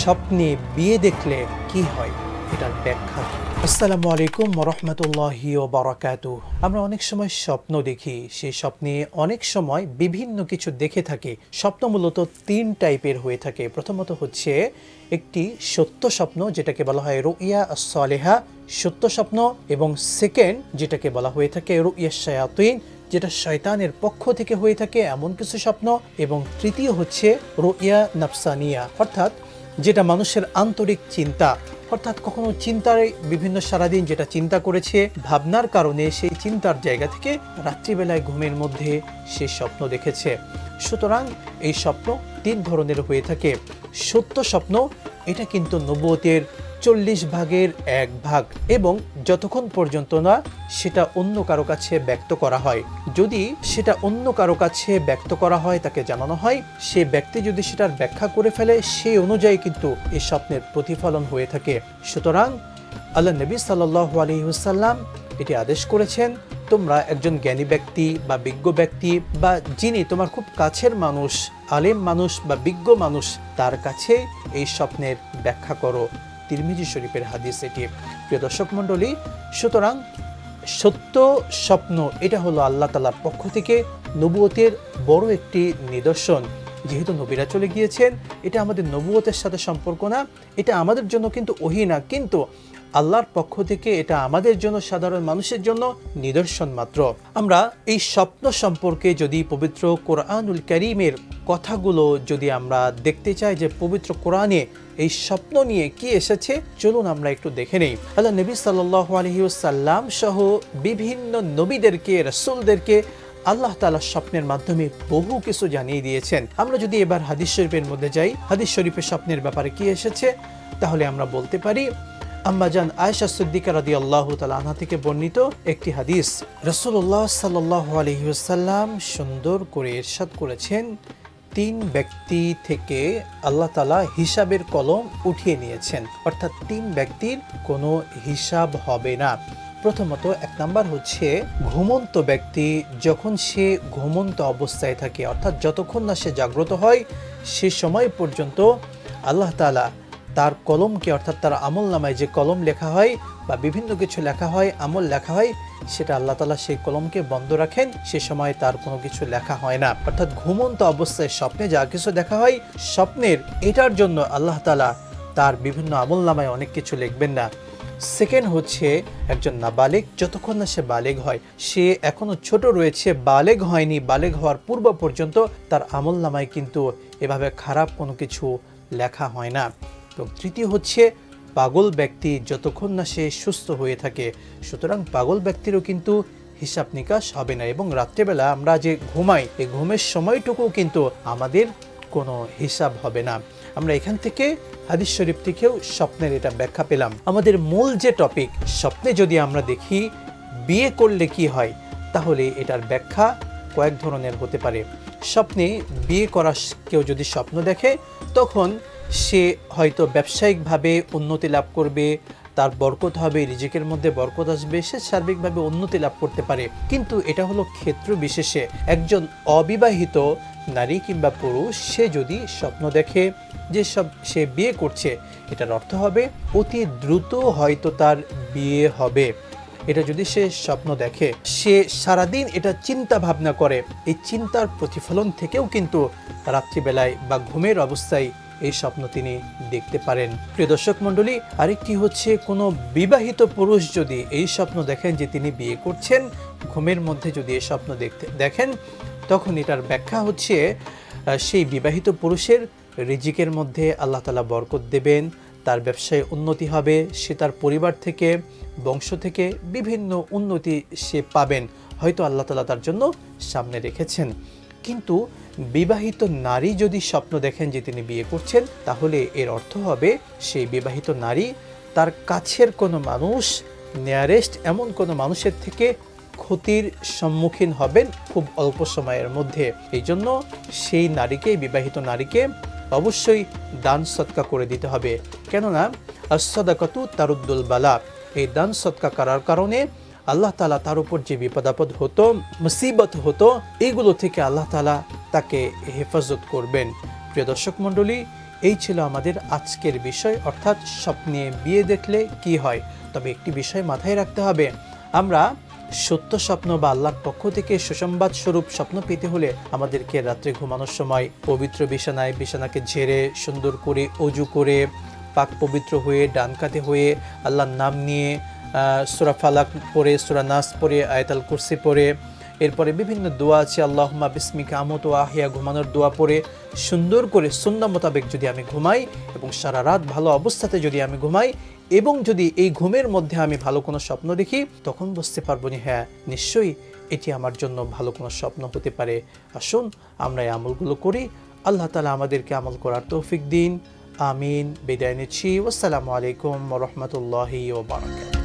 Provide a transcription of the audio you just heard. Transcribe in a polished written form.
স্বপ্নে বিয়ে দেখলে কি হয়, এটার ব্যাখ্যা কি? আসসালামু আলাইকুম ওয়া রাহমাতুল্লাহি ওয়া বারাকাতুহু। আমরা অনেক সময় স্বপ্ন দেখি, সেই স্বপ্নে অনেক সময় বিভিন্ন কিছু দেখে থাকি। স্বপ্ন মূলত তিন টাইপের হয়ে থাকে। প্রথমত হচ্ছে একটি সত্য স্বপ্ন, যেটাকে বলা হয় রুইয়া আস-সালিহা, সত্য স্বপ্ন, এবং সেকেন্ড যেটাকে বলা হয়ে থাকে রুইয়া শায়াতিন, যেটা শয়তানের পক্ষ থেকে হয়ে থাকে এমন কিছু স্বপ্ন, এবং তৃতীয় হচ্ছে রুইয়া নাফসানিয়া, অর্থাৎ যেটা মানুষের আন্তরিক চিন্তা, অর্থাৎ কখনো চিন্তার বিভিন্ন সারাদিন যেটা চিন্তা করেছে, ভাবনার কারণে সেই চিন্তার জায়গা থেকে রাত্রিবেলায় ঘুমের মধ্যে সে স্বপ্ন দেখেছে। সুতরাং এই স্বপ্ন তিন ধরনের হয়ে থাকে। সত্য স্বপ্ন, এটা কিন্তু নবুয়তের 40 ভাগের 1 ভাগ, এবং যতক্ষণ পর্যন্ত না সেটা অন্য কারো কাছে ব্যক্ত করা হয়। যদি সেটা অন্য কারো কাছে ব্যক্ত করা হয়, তাকে জানানো হয়, সে ব্যক্তি যদি সেটার ব্যাখ্যা করে ফেলে, সেই অনুযায়ী কিন্তু এই স্বপ্নের প্রতিফলন হয়ে থাকে। সুতরাং আল্লাহ নবী সাল্লাল্লাহু আলাইহি ওয়াসাল্লাম এটি আদেশ করেছেন, তোমরা একজন জ্ঞানী ব্যক্তি বা বিজ্ঞ ব্যক্তি, বা যিনি তোমার খুব কাছের মানুষ, আলেম মানুষ বা বিজ্ঞ মানুষ, তার কাছে এই স্বপ্নের ব্যাখ্যা করো। তিরমিজি শরীফের হাদিস এটি। প্রিয় দর্শক মণ্ডলী, সুতরাং সত্য স্বপ্ন এটা হলো আল্লাহ তাআলার পক্ষ থেকে নবুয়তের বড় একটি নিদর্শন। যেহেতু নবীরা চলে গিয়েছেন, এটা আমাদের নবুয়তের সাথে সম্পর্ক না, এটা আমাদের জন্য কিন্তু ওহী না, কিন্তু আল্লাহর পক্ষ থেকে এটা আমাদের জন্য, সাধারণ মানুষের জন্য নিদর্শন মাত্র। আমরা এই স্বপ্ন সম্পর্কে যদি পবিত্র কোরআনুল কারীমের কথাগুলো যদি আমরা দেখতে চাই, যে পবিত্র কোরআনে এই স্বপ্ন নিয়ে কি এসেছে, চলুন আমরা একটু দেখে নেই। আল্লাহ নবী সাল্লাল্লাহু আলাইহি ওয়াসাল্লাম সহ বিভিন্ন নবীদেরকে, রাসূলদেরকে আল্লাহ তাআলা স্বপ্নের মাধ্যমে বহু কিছু জানিয়ে দিয়েছেন। আমরা যদি এবার হাদিস শরীফের মধ্যে যাই, হাদিস শরীফে স্বপ্নের ব্যাপারে কি এসেছে, তাহলে আমরা বলতে পারি আম্মা জান আয়েশা সিদ্দিকা রাদিয়াল্লাহু তাআলা আনহা থেকে বর্ণিত একটি হাদিস। রাসূলুল্লাহ সাল্লাল্লাহু আলাইহি ওয়াসাল্লাম সুন্দর করে ইরশাদ করেছেন, 3 ব্যক্তি থেকে আল্লাহ তাআলা হিসাবের কলম উঠিয়ে নিয়েছেন, অর্থাৎ 3 ব্যক্তির কোনো হিসাব হবে না। প্রথমত 1 নাম্বার হচ্ছে ঘুমন্ত ব্যক্তি, যখন সে ঘুমন্ত অবস্থায় থাকে, অর্থাৎ যতক্ষণ না সে জাগ্রত হয়, সে সময় পর্যন্ত আল্লাহ তাআলা তার কলমকে, অর্থাৎ তার আমল নামায় যে কলম লেখা হয় বা বিভিন্ন কিছু লেখা হয়, আমল লেখা হয়, সেটা আল্লাহ তাআলা সেই কলমকে বন্ধ রাখেন, সে সময় তার কোনো কিছু লেখা হয় না। অর্থাৎ ঘুমন্ত অবস্থায় স্বপ্নে যা কিছু দেখা হয়, স্বপ্নের এটার জন্য আল্লাহ তাআলা তার বিভিন্ন আমল নামায় অনেক কিছু লিখবেন না। সেকেন্ড হচ্ছে একজন নাবালেগ, যতক্ষণ না সে বালেগ হয়, সে এখনো ছোট রয়েছে, বালেগ হয়নি, বালেগ হওয়ার পূর্ব পর্যন্ত তার আমল নামায় কিন্তু এভাবে খারাপ কোনো কিছু লেখা হয় না। এবং তৃতীয় হচ্ছে পাগল ব্যক্তি, যতক্ষণ না সে সুস্থ হয়ে থাকে। সুতরাং পাগল ব্যক্তিরও কিন্তু হিসাব নিকাশ হবে না, এবং রাত্রেবেলা আমরা যে ঘুমাই, এই ঘুমের সময়টুকু কিন্তু আমাদের কোনো হিসাব হবে না। আমরা এখান থেকে হাদিস শরীফ থেকেও স্বপ্নের এটা ব্যাখ্যা পেলাম। আমাদের মূল যে টপিক, স্বপ্নে যদি আমরা দেখি বিয়ে করলে কি হয়, তাহলে এটার ব্যাখ্যা কয়েক ধরনের হতে পারে। স্বপ্নে বিয়ে করা কেউ যদি স্বপ্ন দেখে, তখন সে হয়তো ব্যবসায়িকভাবে উন্নতি লাভ করবে, তার বরকত হবে, রিজিকের মধ্যে বরকত আসবে, সে সার্বিকভাবে উন্নতি লাভ করতে পারে। কিন্তু এটা হলো ক্ষেত্র বিশেষে। একজন অবিবাহিত নারী কিংবা পুরুষ, সে যদি স্বপ্ন দেখে যে সে বিয়ে করছে, এটার অর্থ হবে অতি দ্রুত হয়তো তার বিয়ে হবে। এটা যদি সে স্বপ্ন দেখে, সে সারাদিন এটা চিন্তা ভাবনা করে, এই চিন্তার প্রতিফলন থেকেও কিন্তু রাত্রিবেলায় বা ঘুমের অবস্থায় এই স্বপ্ন তিনি দেখতে পারেন। প্রিয় দর্শক মণ্ডলী, আরেকটি হচ্ছে কোনো বিবাহিত পুরুষ যদি এই স্বপ্ন দেখেন যে তিনি বিয়ে করছেন, ঘুমের মধ্যে যদি এই স্বপ্ন দেখেন, তখন এটার ব্যাখ্যা হচ্ছে সেই বিবাহিত পুরুষের রিজিকের মধ্যে আল্লাহ তাআলা বরকত দেবেন, তার ব্যবসায় উন্নতি হবে, সে তার পরিবার থেকে, বংশ থেকে বিভিন্ন উন্নতি সে পাবেন, হয়তো আল্লাহ তাআলা তার জন্য সামনে রেখেছেন। কিন্তু বিবাহিত নারী যদি স্বপ্ন দেখেন যে তিনি বিয়ে করছেন, তাহলে এর অর্থ হবে সেই বিবাহিত নারী তার কাছের কোনো মানুষ, নিয়ারেস্ট এমন কোনো মানুষের থেকে ক্ষতির সম্মুখীন হবেন খুব অল্প সময়ের মধ্যে। এই জন্য সেই নারীকে, বিবাহিত নারীকে অবশ্যই দান সদকা করে দিতে হবে। কেননা as-সাদাকাতু তারুদ্দুল বালা, এই দান সদকা করার কারণে আল্লাহ তাআলা তার উপর যে বিপদ আপদ হতো, মুসিবত হতো, এইগুলো থেকে আল্লাহ তাআলা তাকে হেফাজত করবেন। প্রিয় দর্শক মণ্ডলী, এই ছিল আমাদের আজকের বিষয়, অর্থাৎ স্বপ্নে বিয়ে দেখলে কি হয়। তবে একটি বিষয় মাথায় রাখতে হবে, আমরা সত্য স্বপ্ন বা আল্লাহর পক্ষ থেকে সুসংবাদ স্বরূপ স্বপ্ন পেতে হলে আমাদেরকে রাত্রে ঘুমানোর সময় পবিত্র বিছানাকে ঝেড়ে সুন্দর করে অজু করে পাক পবিত্র হয়ে ডান কাতে হয়ে আল্লাহর নাম নিয়ে সূরা ফালাক পড়ে, সূরা নাস পড়ে, আয়াতুল কুরসি পড়ে, এরপরে বিভিন্ন দোয়া আছে, আল্লাহুম্মা বিসমিকা আমুতু ওয়া আহইয়া, ঘুমানোর দোয়া পড়ে সুন্দর করে সুন্নাহ মোতাবেক যদি আমি ঘুমাই এবং সারা রাত ভালো অবস্থাতে যদি আমি ঘুমাই এবং যদি এই ঘুমের মধ্যে আমি ভালো কোনো স্বপ্ন দেখি, তখন বুঝতে পারবো যে হ্যাঁ, নিশ্চয়ই এটি আমার জন্য ভালো কোনো স্বপ্ন হতে পারে। আসুন আমরা এই আমলগুলো করি। আল্লাহ তাআলা আমাদেরকে আমল করার তৌফিক দিন। আমিন। বিদায় নিচ্ছি। আসসালামু আলাইকুম ওয়া রাহমাতুল্লাহি ওয়া বারাকাতুহু।